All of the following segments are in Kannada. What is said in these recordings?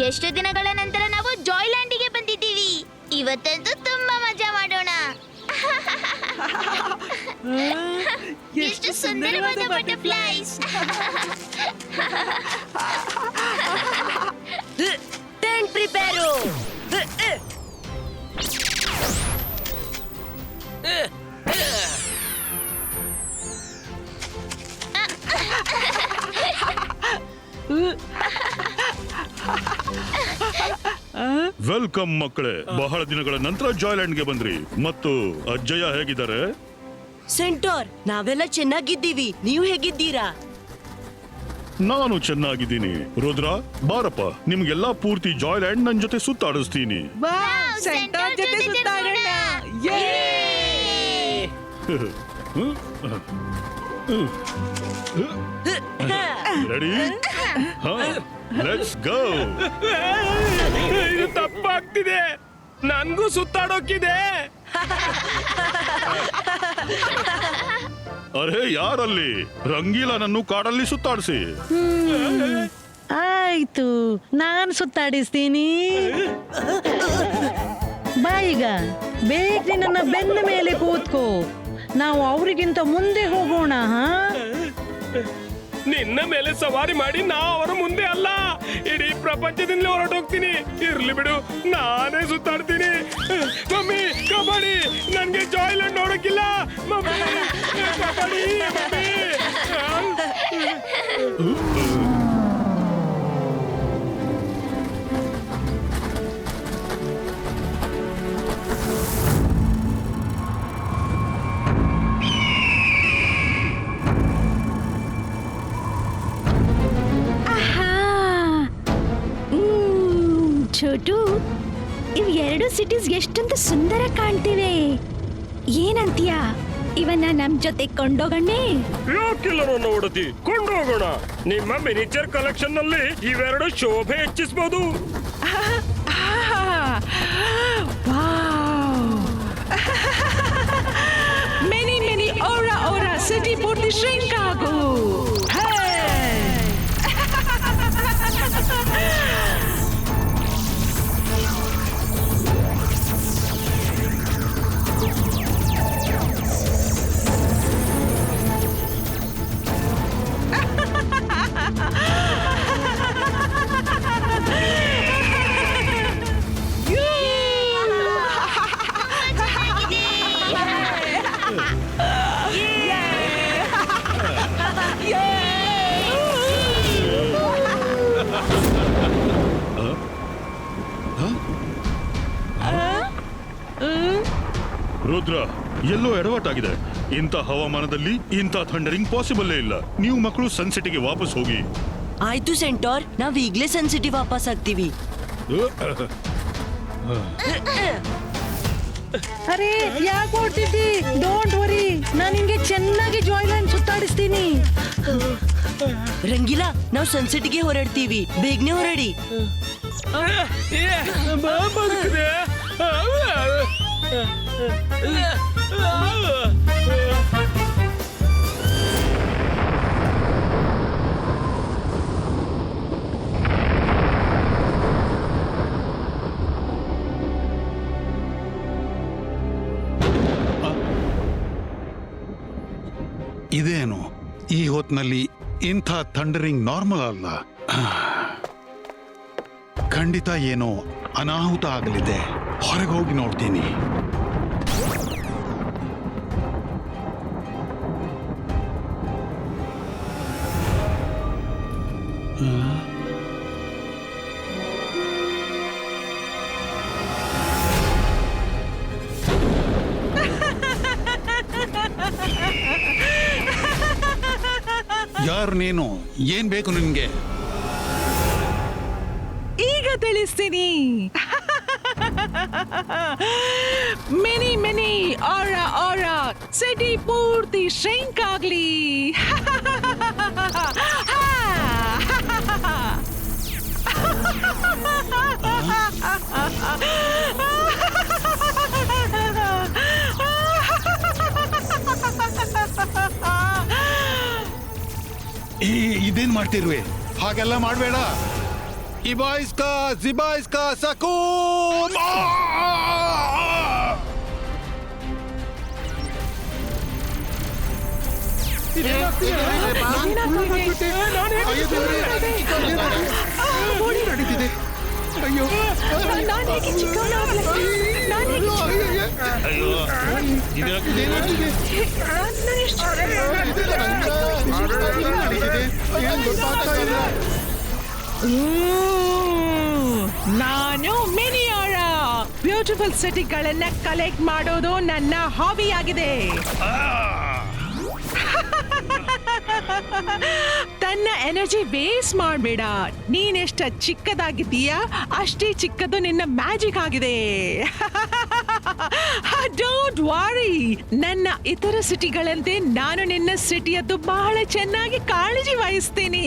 ಎಷ್ಟು ದಿನಗಳ ನಂತರ ನಾವು ಜಾಯ್ಲ್ಯಾಂಡಿಗೆ ಬಂದಿದ್ದೀವಿ. ಇವತ್ತಂತೂ ತುಂಬಾ ಮಜಾ ಮಾಡೋಣ. ಎಷ್ಟು ಸುಂದರವಾದ ಬಟರ್ಫ್ಲೈಸ್. Tent prepare. ವೆಲ್ಕಮ್ ಮಕ್ಕಳೇ, ಬಹಳ ದಿನಗಳ ನಂತರ ಜಾಯ್ಲ್ಯಾಂಡ್ಗೆ ಬಂದ್ರಿ. ಮತ್ತು ಅಜ್ಜಯ್ಯ ಹೇಗಿದ್ದಾರೆ? ಸೆಂಟೋರ್, ನಾವೆಲ್ಲ ಚೆನ್ನಾಗಿದ್ದೀವಿ. ನೀವು ಹೇಗಿದ್ದೀರಾ? ನಾನು ಚೆನ್ನಾಗಿದ್ದೀನಿ. ರುದ್ರ, ಬಾರಪ್ಪ, ನಿಮ್ಗೆಲ್ಲಾ ಪೂರ್ತಿ ಜಾಯ್ಲ್ಯಾಂಡ್ ನನ್ ಜೊತೆ ಸುತ್ತಾಡಿಸ್ತೀನಿ. ಸೆಂಟರ್ ಜೊತೆ ಸುತ್ತಾಡೋಣ. ರೆಡಿ? Let's go. ಇದು ತಪ್ಪಾಗ್ತಿದೆ. ನನ್ಗೂ ಸುತ್ತಾಡೋಕಿದೆ. ಅರೆ ಯಾರಲ್ಲಿ? ರಂಗೀಲನನ್ನು ಕಾಡಲ್ಲಿ ಸುತ್ತಾಡಿಸಿ. ಆಯ್ತು, ನಾನ್ ಸುತ್ತಾಡಿಸ್ತೀನಿ. ಬಾಯಿಗ ಬೇಗ ನನ್ನ ಬೆನ್ನ ಮೇಲೆ ಕೂತ್ಕೋ. ನಾವು ಅವರಿಗಿಂತ ಮುಂದೆ ಹೋಗೋಣ. ನಿನ್ನ ಮೇಲೆ ಸವಾರಿ ಮಾಡಿ ನಾ ಅವರ ಮುಂದೆ ಅಲ್ಲ, ಇಡೀ ಪ್ರಪಂಚದಿಂದ ಹೊರಟೋಗ್ತೀನಿ. ಇರ್ಲಿ ಬಿಡು, ನಾನೇ ಸುತ್ತಾಡ್ತೀನಿ. ಮಮ್ಮಿ, ಕಬಡ್ಡಿ. ನನ್ಗೆ ಜಾಯ್ಲ್ಯಾಂಡ್ ನೋಡಕ್ಕಿಲ್ಲ. Mummy, kabaddi, mummy. ಛೋಟು, ಇವ್ ಎರಡು ಸಿಟೀಸ್ ಎಷ್ಟೊಂದು ಸುಂದರ ಕಾಣ್ತಿವೆ. ಏನಂತೀಯ? ಇವನ್ನ ನಮ್ ಜೊತೆ ಕೊಂಡೋಗಣ್ಣೆ. ಯಾಕಿಲ್ಲ ನನ್ನ ಒಡತಿ, ಕೊಂಡೋಗೋಣ. ನಿಮ್ಮ ಮಿನಿಚರ್ ಕಲೆಕ್ಷನ್ ನಲ್ಲಿ ಇವೆರಡು ಶೋಭೆ ಹೆಚ್ಚಿಸಬಹುದು. ಮೆನಿ ಓರ ಸಿಟಿ ಪೂರ್ತಿ ಶ್ರಿಂಕ್ ಆಗು. ರುದ್ರ, ಎಲ್ಲೋ ಎಡವಟ್ಟಾಗಿದೆ. ಇಂಥ ಹವಾಮಾನದಲ್ಲಿ ಇಂಥ ಥಂಡರಿಂಗ್ ಪಾಸಿಬಲ್ಲೇ ಇಲ್ಲ. ನೀವು ಮಕ್ಕಳು ಸನ್ಸೆಟ್ಗೆ ವಾಪಸ್ ಹೋಗಿ. ಆಯ್ತು ಸೆಂಟೋರ್, ನಾವ್ ಈಗ್ಲೇ ಸನ್ಸಿಟಿ ವಾಪಸ್ ಆಗ್ತೀವಿ. ಅರೆ ಯಾಕೆ ಓಡ್ತಿದ್ದಿ? ಡೋಂಟ್ ವರಿ, ನಾನು ನಿಂಗೆ ಚೆನ್ನಾಗಿ ಜಾಯ್ಲ್ಯಾಂಡ್ ಸುತ್ತಾಡಿಸ್ತೀನಿ. ರಂಗಿಲಾ, ನಾವು ಸನ್ಸೆಟ್ಗೆ ಹೊರಡ್ತೀವಿ. ಬೇಗನೆ ಹೊರಡಿ. ಬದುಕಿದೆ. ಇದೇನು ಈ ಹೊತ್ನಲ್ಲಿ ಇಂಥ ಥಂಡರಿಂಗ್ ನಾರ್ಮಲ್ ಅಲ್ಲ. ಖಂಡಿತ ಏನೋ ಅನಾಹುತ ಆಗಲಿದೆ. ಹೊರಗೆ ಹೋಗಿ ನೋಡ್ತೀನಿ. ಯಾರು ನೀನು? ಏನ್ ಬೇಕು ನಿನ್ಗೆ? ತಿಳಿಸ್ತೀನಿ. ಮಿನಿ ಮಿನಿ ಆರಾ ಆರಾ ಸಿಟಿ ಪೂರ್ತಿ ಶ್ರಿಂಕ್ ಆಗ್ಲಿ. ಇದೇನ್ ಮಾಡ್ತಿರುವೆ? ಹಾಗೆಲ್ಲ ಮಾಡ್ಬೇಡ. ಇಬಾಯಿಸ್ಕಾ ಜಿಬಾಯಿಸ್ಕಾ ಸಕೂಮ್. ನಡೀತಿದೆ. ಅಯ್ಯೋ ನಾನು ಮಿನಿಯಾರ. ಬ್ಯೂಟಿಫುಲ್ ಸಿಟಿಗಳನ್ನ ಕಲೆಕ್ಟ್ ಮಾಡೋದು ನನ್ನ ಹಾಬಿ ಆಗಿದೆ. ತನ್ನ ಎನರ್ಜಿ ವೇಸ್ಟ್ ಮಾಡಬೇಡ. ನೀನೆಷ್ಟ ಚಿಕ್ಕದಾಗಿದ್ದೀಯಾ ಅಷ್ಟೇ ಚಿಕ್ಕದು ನಿನ್ನ ಮ್ಯಾಜಿಕ್ ಆಗಿದೆ. ಡೋಂಟ್ ವಾರಿ. ನನ್ನ ಇತರ ಸಿಟಿಗಳಂತೆ ನಾನು ನಿನ್ನ ಸಿಟಿಯದ್ದು ಬಹಳ ಚೆನ್ನಾಗಿ ಕಾಳಜಿ ವಹಿಸ್ತೀನಿ.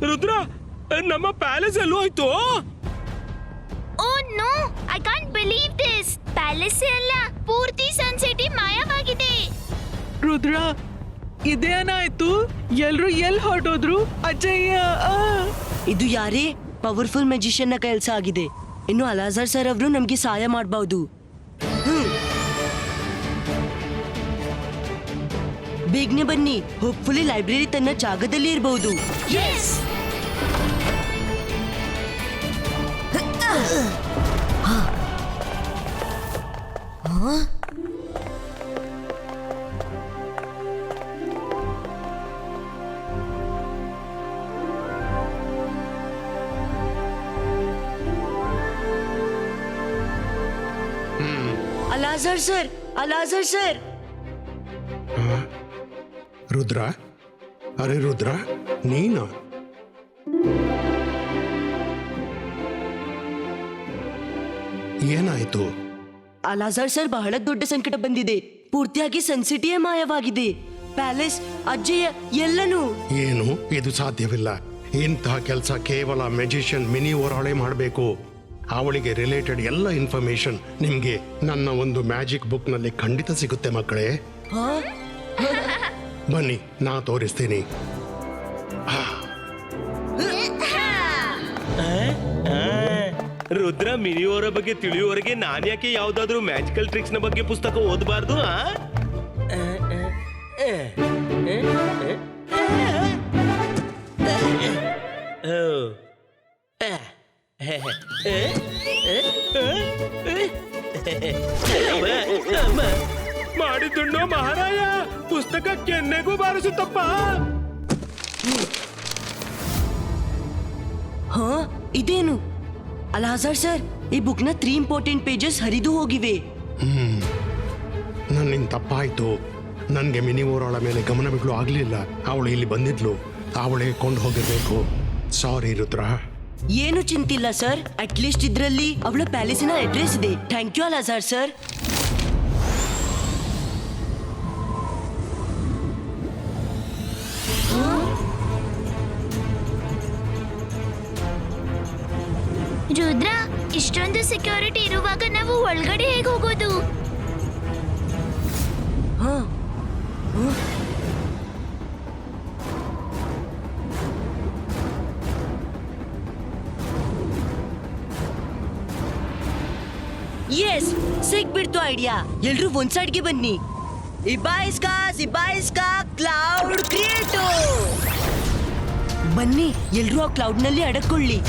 ರುದ್ರ, ನಮ್ಮ ಪ್ಯಾಲೇಸ್ ಎಲ್ಲೂ ಹೋಯ್ತು? Oh no, I can't believe this. Palace ಅಲ್ಲ, ಪೂರ್ತಿ ಸನ್ಸೆಟ್ ಮಾಯವಾಗಿದೆ. ರುದ್ರ, ಇದೇನಾಯ್ತು? ಎಲ್ರು ಎಲ್ಲಿ ಹೊರಟೋದ್ರು? ಅಜ್ಜಯ್ಯ. ಇದು ಯಾರೇ ಪವರ್ಫುಲ್ ಮೆಜಿಷಿಯನ್ ನ ಕೆಲಸ ಆಗಿದೆ. ಇನ್ನು ಅಲಾಜರ್ ಸರ್ ಅವರು ನಮ್ಗೆ ಸಹಾಯ ಮಾಡಬಹುದು. ಬೇಗನೆ ಬನ್ನಿ. ಹೋಪ್ಫುಲಿ ಲೈಬ್ರರಿ ತನ್ನ ಜಾಗದಲ್ಲಿ ಇರಬಹುದು. ಅಲಾಜರ್ ಸರ್, ಅಲಾಜರ್ ಸರ್. ರುದ್ರ, ಅರೆ ರುದ್ರ, ನೀನಾ? ಏನಾಯ್ತು? ಅಲಾಜರ್ ಸರ್, ಬಹಳ ದೊಡ್ಡ ಸಂಕಟ ಬಂದಿದೆ. ಪೂರ್ತಿಯಾಗಿ ಸನ್ಸಿಟಿಯೇ ಮಾಯವಾಗಿದೆ. ಪ್ಯಾಲೇಸ್, ಅಜ್ಜಯ್ಯ, ಎಲ್ಲನೂ. ಏನು? ಇದು ಸಾಧ್ಯವಿಲ್ಲ. ಇಂತಹ ಕೆಲಸ ಕೇವಲ ಮೆಜಿಷಿಯನ್ ಮಿನಿ ಓರಾಳೆ ಮಾಡಬೇಕು. ಅವಳಿಗೆ ರಿಲೇಟೆಡ್ ಎಲ್ಲ ಇನ್ಫಾರ್ಮೇಶನ್ ನಿಮ್ಗೆ ನನ್ನ ಒಂದು ಮ್ಯಾಜಿಕ್ ಬುಕ್ ನಲ್ಲಿ ಖಂಡಿತ ಸಿಗುತ್ತೆ ಮಕ್ಕಳೇ. ಬನ್ನಿ, ನಾ ತೋರಿಸ್ತೀನಿ. ರುದ್ರ, ಮಿನಿಯೋರ ಬಗ್ಗೆ ತಿಳಿಯುವವರೆಗೆ ನಾನ್ಯಾಕೆ ಯಾವ್ದಾದ್ರು ಮ್ಯಾಜಿಕಲ್ ಟ್ರಿಕ್ಸ್ ನ ಬಗ್ಗೆ ಪುಸ್ತಕ ಓದಬಾರ್ದು? ಮಾಡಿದ್ದುಣ್ಣೋ ಮಹಾರಾಯ, ಪುಸ್ತಕ ಕೆನ್ನೆಗೂ ಬಾರಿಸುತ್ತಪ್ಪ. ಹಾ, ಇದೇನು? ಅಲಾಜರ್ ಸರ್, ಈ ಬುಕ್ ನ 3 ಇಂಪಾರ್ಟೆಂಟ್ ಪೇಜಸ್ ಹರಿದು ಹೋಗಿವೆ. ನನ್ನಿಂದ ತಪ್ಪಾಯ್ತು. ನನ್ಗೆ ಮಿನಿ ಓರಾಳ ಮೇಲೆ ಗಮನ ಬಿಡ್ಲು ಆಗ್ಲಿಲ್ಲ. ಅವಳು ಇಲ್ಲಿ ಬಂದಿದ್ಲು, ಅವಳೇ ಕೊಂಡು ಹೋಗಿರ್ಬೇಕು. ಸಾರಿ ರುದ್ರ. ಏನು ಚಿಂತಿಲ್ಲ ಸರ್. ಅಟ್ ಲೀಸ್ಟ್ ಇದ್ರಲ್ಲಿ ಅವಳ ಪ್ಯಾಲೇಸಿನ ಅಡ್ರೆಸ್ ಇದೆ. ಥ್ಯಾಂಕ್ ಯು ಅಲಾಜರ್ ಸರ್. ರುದ್ರ, ಇಷ್ಟೊಂದು ಸೆಕ್ಯೂರಿಟಿ ಇರುವಾಗ ನಾವು ಒಳಗಡೆ ಹೇಗೆ ಹೋಗೋದು? ಎಸ್, ಸಿಕ್ಬಿಡ್ತು ಐಡಿಯಾ. ಎಲ್ರು ಒಂದ್ ಸೈಡ್ಗೆ ಬನ್ನಿ. ಇಬಾಯಿಸ್ಕಾ ಕ್ಲೌಡ್ ಕ್ರಿಯೇಟೋ. ಬನ್ನಿ, ಎಲ್ರು ಆ ಕ್ಲೌಡ್ ನಲ್ಲಿ ಅಡಕೊಳ್ಳಿ.